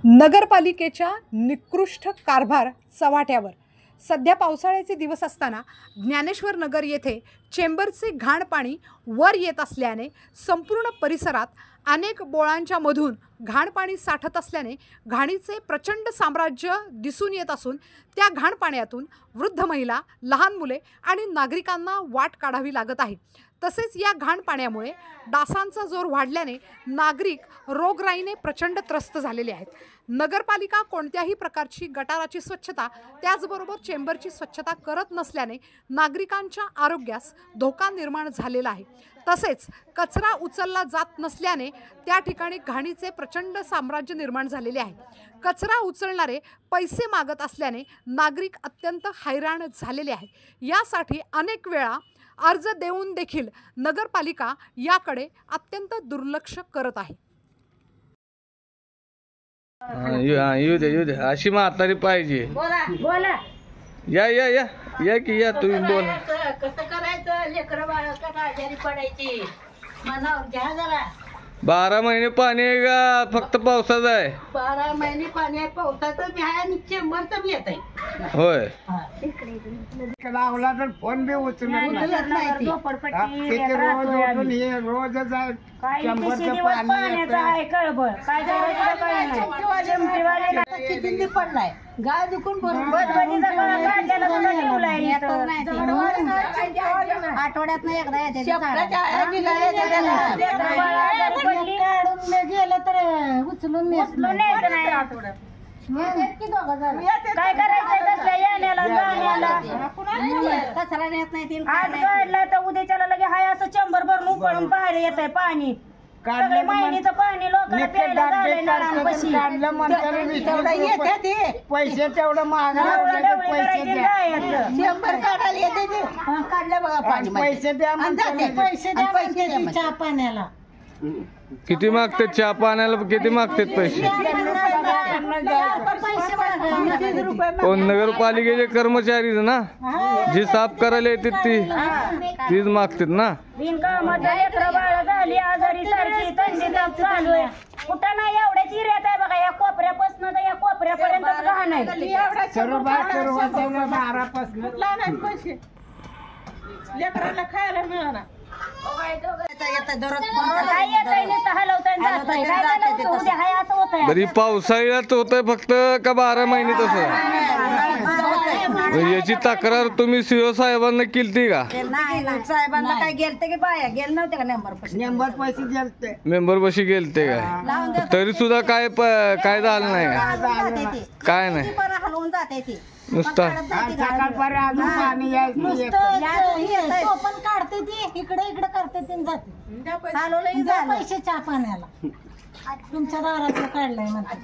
नगरपालिकेच्या निकृष्ट कारभार चव्हाट्यावर। सध्या पावसाळ्याचे दिवस असताना ज्ञानेश्वर नगर येथे चेंबरचे घाण पाणी वर येत असल्याने संपूर्ण परिसरात अनेक बोळांच्या मधून घाण पाणी साठत असल्याने घाणीचे प्रचंड साम्राज्य दिसून येत असून त्या घाण पाण्यातून वृद्ध महिला, लहान मुले आणि नागरिकांना वाट काढावी लागत आहे। तसेच या घाण पाण्यामुळे डासांचा जोर वाढल्याने नागरिक रोगराईने प्रचंड त्रस्त झालेले आहेत। नगरपालिका कोणत्याही प्रकारची गटाराची स्वच्छता त्याचबरोबर चेंबरची स्वच्छता करत नसल्याने नागरिकांच्या आरोग्यास धोका निर्माण झालेला आहे। तसेच कचरा उचलला जात नसल्याने त्या ठिकाणी घाणीचे प्रचंड साम्राज्य निर्माण झालेले आहे। कचरा उचलणारे पैसे मागत असल्याने नागरिक अत्यंत हैराण झालेले आहे। यासाठी अनेक वेळा अर्ज देऊन देखील नगरपालिका याकडे अत्यंत दुर्लक्ष करत आहे। येऊ दे अशी म्हातारी पाहिजे। बोला या या या या की या तुम्ही बोला। कसं करायचं? लेकरं बाळ कसं आजारी पडायची मनावर घ्या जरा। 12 महिने पाणी आहे का फक्त पावसाचं आहे? 12 महिने पाणी आहे, पावसाचं बी आहे आणि चेंबरचं बी येत आहे। होय लावला तर फोन बी उचलत नाही रोजच आहे चंबरचं पाणी किती पडलाय गाय दुखून आठवड्यात नाही एकदा गेलं तर उचलून काय करायचं कचरा नेत नाही आज काढला तर उद्याच्याला लगे हाय असं चंबर भरून पडून बाहेर येत आहे पाणी। सगळे महिन्याचं पाणी लोकांना प्यायला झालंय नळांपाशी। पैसे तेवढं महाग चेंबर काढायला येते ते काढलं बघा पाणी पैसे द्या पैसे द्या चहा पाण्याला। किती मागतात चहा पाण्याला? किती मागतात पैसे? कोण? नगरपालिकेचे कर्मचारीच ना, जी साफ करायला येतात तीच मागतात ना। बिनकामाचं लेकरं बाळ झाली आजारी सारखी थंडी ताप चालू आहे। कुठं नाही एवढ्याच एरियात आहे बघा, या कोपऱ्यापासून तर या कोपऱ्यापर्यंत घाण आहे। पैसे लेकराला खायला मिळणार बरी पावसाळ्यात होतंय फक्त का 12 महिने तसं? याची तक्रार तुम्ही सीओ साहेबांना केलती का? साहेबांना काय गेलते की बाया गेल नव्हते का? नंबर पैसे गेलते मेंबर बशी गेलते का? तरी सुद्धा काय झालं नाही का? काय नाही हलवून जाते ती नुसता पण काढते ती इकडे करते ती जाते पैसे चहा पाण्याला तुमच्या दारात काढलाय म्हणते।